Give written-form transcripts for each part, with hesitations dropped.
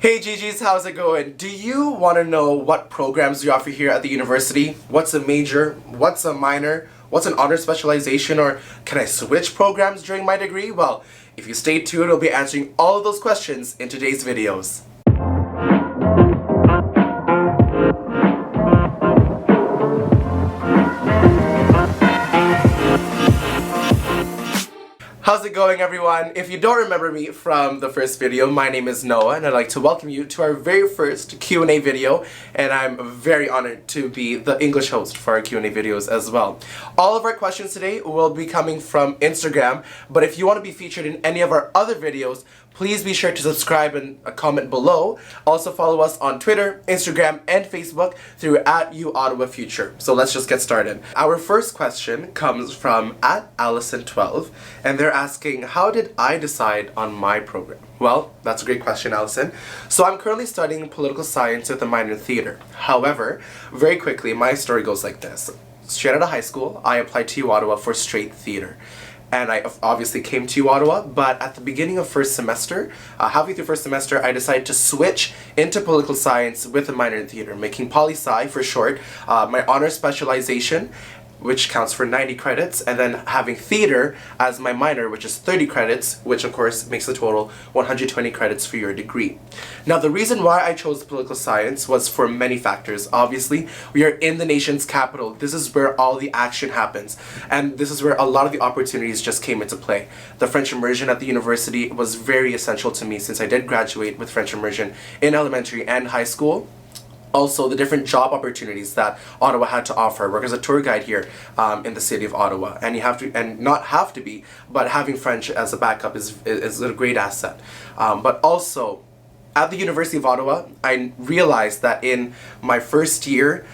Hey GGs, how's it going? Do you want to know what programs we offer here at the university? What's a major? What's a minor? What's an honor specialization? Or can I switch programs during my degree? Well, if you stay tuned, we'll be answering all of those questions in today's videos. How's it going, everyone? If you don't remember me from the first video, my name is Noah and I'd like to welcome you to our very first Q&A video, and I'm very honored to be the English host for our Q&A videos as well. All of our questions today will be coming from Instagram, but if you want to be featured in any of our other videos, please be sure to subscribe and comment below. Also follow us on Twitter, Instagram, and Facebook through @UOttawaFuture. So let's just get started. Our first question comes from @Allison12, and they're asking, how did I decide on my program? Well, that's a great question, Allison. So I'm currently studying political science with a minor in theater. However, very quickly, my story goes like this. Straight out of high school, I applied to UOttawa for straight theater. And I obviously came to UOttawa, but at the beginning of first semester, halfway through first semester, I decided to switch into political science with a minor in theater, making poli-sci for short, my honor specialization, which counts for 90 credits, and then having theater as my minor, which is 30 credits, which of course makes the total 120 credits for your degree. Now, the reason why I chose political science was for many factors. Obviously, we are in the nation's capital. This is where all the action happens, and this is where a lot of the opportunities just came into play. The French immersion at the university was very essential to me since I did graduate with French immersion in elementary and high school. Also, the different job opportunities that Ottawa had to offer. Work as a tour guide here in the city of Ottawa, and you have to, and not have to be, but having French as a backup is a great asset. But also, at the University of Ottawa, I realized that in my first year,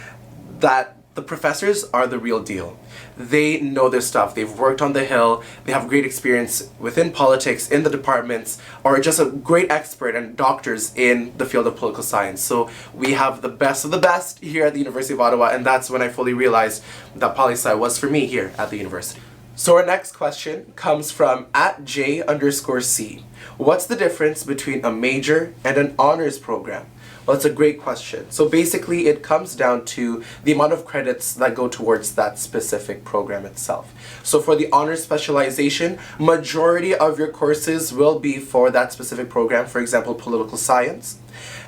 that the professors are the real deal. They know their stuff. They've worked on the Hill. They have great experience within politics, in the departments, or just a great expert and doctors in the field of political science. So we have the best of the best here at the University of Ottawa, and that's when I fully realized that poli-sci was for me here at the university. So our next question comes from @J_C. What's the difference between a major and an honors program? Well, it's a great question. So basically, it comes down to the amount of credits that go towards that specific program itself. So for the honors specialization, majority of your courses will be for that specific program, for example, political science.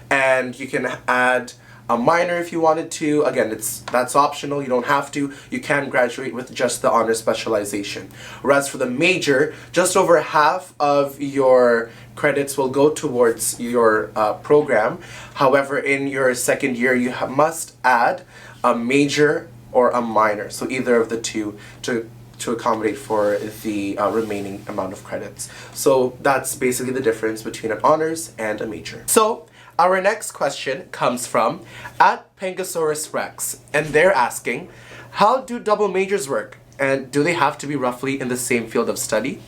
And you can add a minor if you wanted to. Again, that's optional. You don't have to. You can graduate with just the honors specialization. Whereas for the major, just over half of your credits will go towards your program. However, in your second year, you must add a major or a minor. So either of the two to accommodate for the remaining amount of credits. So that's basically the difference between an honors and a major. So our next question comes from @Pengasaurus_Rex, and they're asking, how do double majors work? And do they have to be roughly in the same field of study?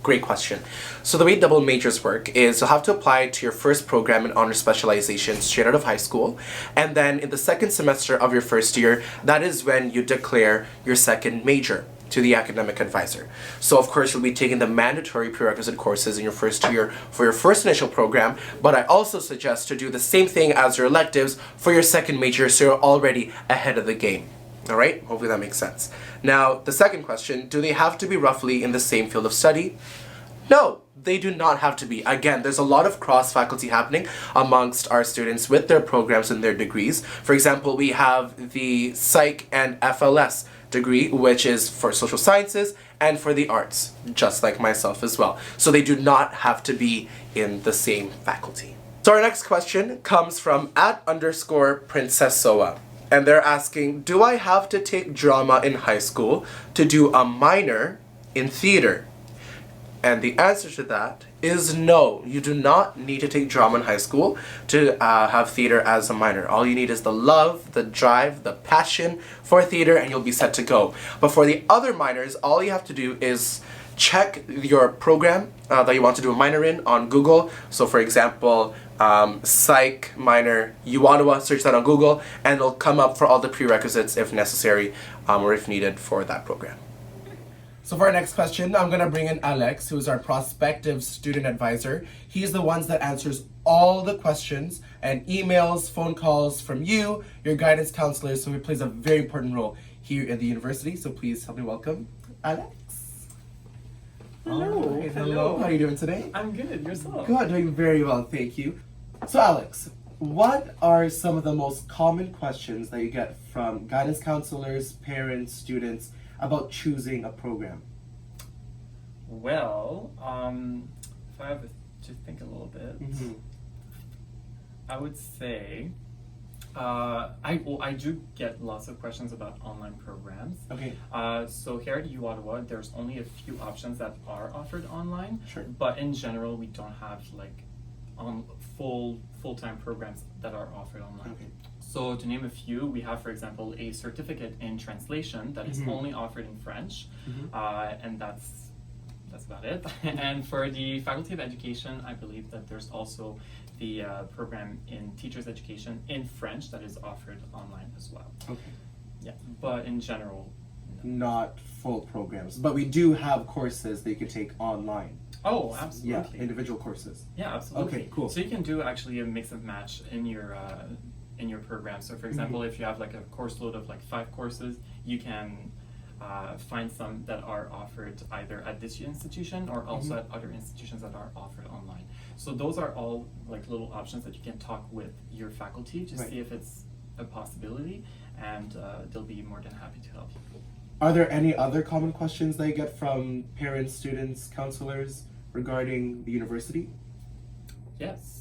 Great question. So the way double majors work is you'll have to apply to your first program in honor specialization straight out of high school, and then in the second semester of your first year, that is when you declare your second major to the academic advisor. So of course you'll be taking the mandatory prerequisite courses in your first year for your first initial program, but I also suggest to do the same thing as your electives for your second major, so you're already ahead of the game. Alright, hopefully that makes sense. Now, the second question, do they have to be roughly in the same field of study? No, they do not have to be. Again, there's a lot of cross-faculty happening amongst our students with their programs and their degrees. For example, we have the Psych and FLS degree, which is for social sciences and for the arts, just like myself as well. So they do not have to be in the same faculty. So our next question comes from @_Princessoa, and they're asking, do I have to take drama in high school to do a minor in theater? And the answer to that is no. You do not need to take drama in high school to have theater as a minor. All you need is the love, the drive, the passion for theater, and you'll be set to go. But for the other minors, all you have to do is check your program that you want to do a minor in on Google. So for example, Psych minor UOttawa, search that on Google, and it'll come up for all the prerequisites if necessary or if needed for that program. So for our next question, I'm going to bring in Alex, who's our prospective student advisor. He's the one that answers all the questions and emails, phone calls from you, your guidance counselors, so it plays a very important role here at the university. So please help me welcome Alex. Hello. All right, hello. How are you doing today? I'm good. Yourself? Good, doing very well, thank you. So Alex, what are some of the most common questions that you get from guidance counselors, parents, students about choosing a program? Well, if I have to think a little bit, I would say I do get lots of questions about online programs. Okay. So here at U Ottawa, there's only a few options that are offered online. Sure. But in general, we don't have like full-time programs that are offered online. Okay. So to name a few, we have, for example, a certificate in translation that is only offered in French, and that's about it. And for the Faculty of Education, I believe that there's also the program in Teachers Education in French that is offered online as well. Okay. Yeah, but in general, no. Not full programs, but we do have courses that you can take online. Oh, absolutely. Yeah, individual courses. Yeah, absolutely. Okay, cool. So you can do actually a mix and match in your program. So for example, if you have like a course load of like 5 courses, you can find some that are offered either at this institution or also at other institutions that are offered online. So those are all like little options that you can talk with your faculty to see if it's a possibility, and they'll be more than happy to help you. Are there any other common questions that you get from parents, students, counselors regarding the university? Yes.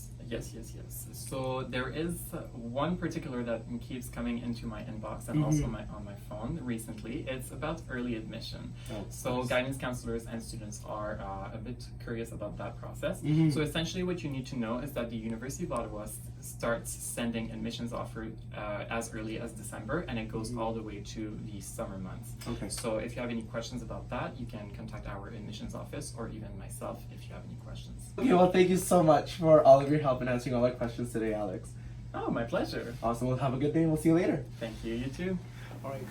So there is one particular that keeps coming into my inbox and also on my phone recently. It's about early admission. So guidance counselors and students are a bit curious about that process. So essentially what you need to know is that the University of Ottawa starts sending admissions offers as early as December, and it goes all the way to the summer months. Okay. So if you have any questions about that, you can contact our admissions office or even myself if you have any questions. Okay, well, thank you so much for all of your help in answering all our questions today, Alex. Oh, my pleasure. Awesome. Well, have a good day and we'll see you later. Thank you. You too. All right.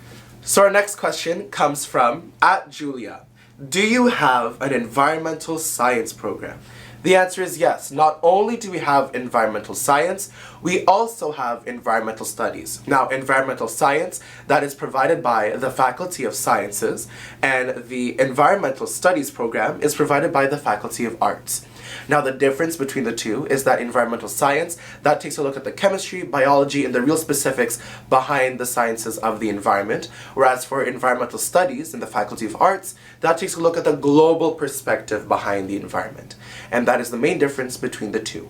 So our next question comes from @Julia. Do you have an environmental science program? The answer is yes. Not only do we have environmental science, we also have environmental studies. Now, environmental science, that is provided by the Faculty of Sciences, and the environmental studies program is provided by the Faculty of Arts. Now, the difference between the two is that environmental science, that takes a look at the chemistry, biology, and the real specifics behind the sciences of the environment, whereas for environmental studies in the Faculty of Arts, that takes a look at the global perspective behind the environment. And that is the main difference between the two.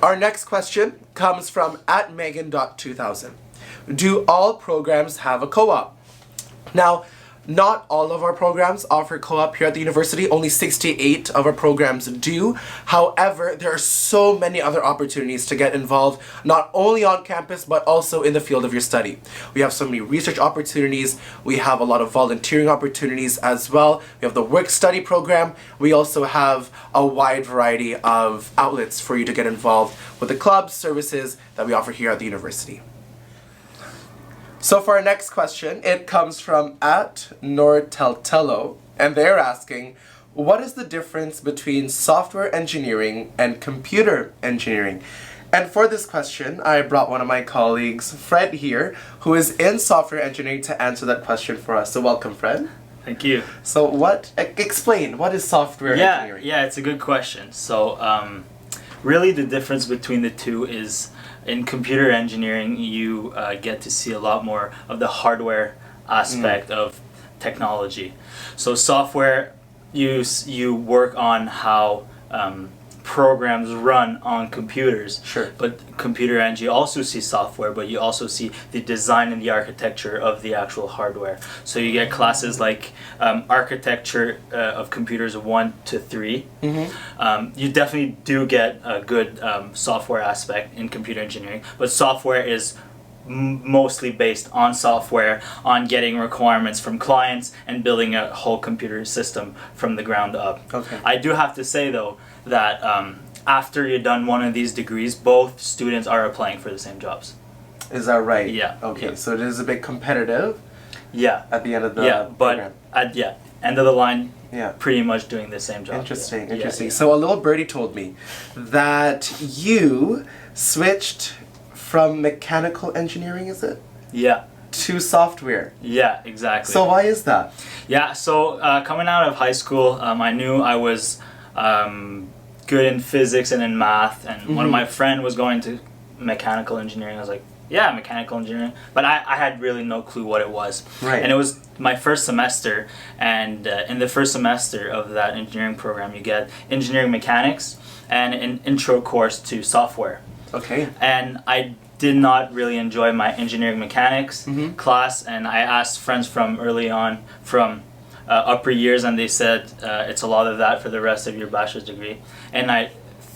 Our next question comes from @Megan.2000. Do all programs have a co-op? Now, not all of our programs offer co-op here at the university. Only 68 of our programs do. However, there are so many other opportunities to get involved, not only on campus, but also in the field of your study. We have so many research opportunities. We have a lot of volunteering opportunities as well. We have the work-study program. We also have a wide variety of outlets for you to get involved with the clubs, services that we offer here at the university. So for our next question, it comes from @Norteltello, and they're asking, what is the difference between software engineering and computer engineering? And for this question, I brought one of my colleagues, Fred, here, who is in software engineering to answer that question for us. So welcome, Fred. Thank you. So explain, what is software engineering? Yeah, it's a good question. So really the difference between the two is in computer engineering, you get to see a lot more of the hardware aspect of technology. So software, you work on how programs run on computers. Sure. But computer eng, you also see software, but you also see the design and the architecture of the actual hardware. So you get classes like architecture of computers 1 to 3. You definitely do get a good software aspect in computer engineering, but software is mostly based on software, on getting requirements from clients and building a whole computer system from the ground up. Okay. I do have to say though that after you've done one of these degrees, both students are applying for the same jobs. Is that right? Yeah. Okay, Yeah. so it is a bit competitive Yeah. at the end of the Yeah, program. but end of the line, Yeah. pretty much doing the same job. Interesting, Yeah. interesting. Yeah, So a little birdie told me that you switched from mechanical engineering, is it, yeah, to software. yeah, exactly. So why is that? Yeah, so coming out of high school, I knew I was good in physics and in math, and one of my friend was going to mechanical engineering. I was like, yeah, mechanical engineering, but I had really no clue what it was. Right. And it was my first semester, and in the first semester of that engineering program, you get engineering mechanics and an intro course to software. Okay. And I did not really enjoy my engineering mechanics class, and I asked friends from early on from upper years, and they said it's a lot of that for the rest of your bachelor's degree, and I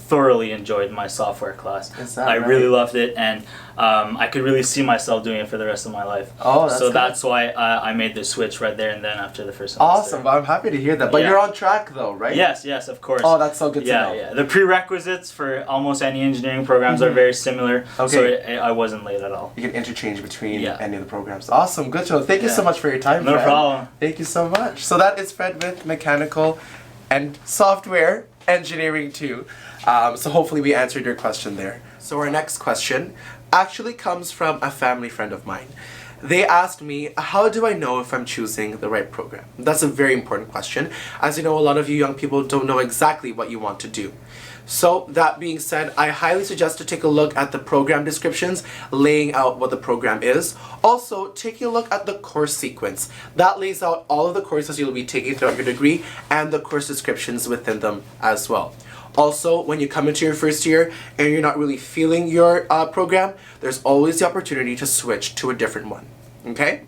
thoroughly enjoyed my software class. Is that I right? really loved it, and I could really see myself doing it for the rest of my life. Oh, that's so good. that's why I made the switch right there and then after the first semester. Awesome. I'm happy to hear that. But Yeah. you're on track though, right? Yes, yes, of course. Oh, that's so good to Yeah, know. yeah. The prerequisites for almost any engineering programs are very similar, so Okay. I wasn't late at all. You can interchange between Yeah. any of the programs. Awesome. Good to know. Thank you so Yeah. much for your time, No Fred. problem. Thank you so much. So that is Fred with mechanical and software engineering too. So hopefully we answered your question there. So our next question actually comes from a family friend of mine. They asked me, how do I know if I'm choosing the right program? That's a very important question. As you know, a lot of you young people don't know exactly what you want to do. So that being said, I highly suggest to take a look at the program descriptions, laying out what the program is. Also, taking a look at the course sequence. That lays out all of the courses you'll be taking throughout your degree and the course descriptions within them as well. Also, when you come into your first year and you're not really feeling your program, there's always the opportunity to switch to a different one. Okay?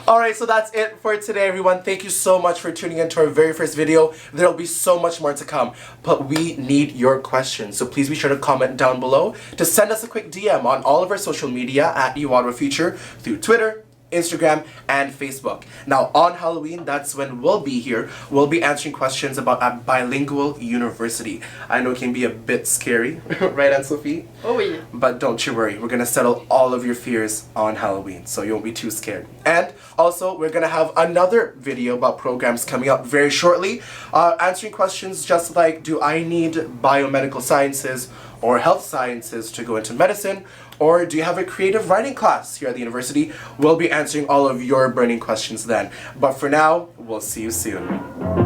Alright, so that's it for today, everyone. Thank you so much for tuning in to our very first video. There'll be so much more to come, but we need your questions. So please be sure to comment down below, to send us a quick DM on all of our social media at Ewadwa Future through Twitter, Instagram, and Facebook. Now, on Halloween, that's when we'll be here. We'll be answering questions about a bilingual university. I know it can be a bit scary, right, Anne-Sophie? Oh, oui. But don't you worry, we're gonna settle all of your fears on Halloween, so you won't be too scared. And also, we're gonna have another video about programs coming up very shortly, answering questions just like, do I need biomedical sciences or health sciences to go into medicine? Or do you have a creative writing class here at the university? We'll be answering all of your burning questions then. But for now, we'll see you soon.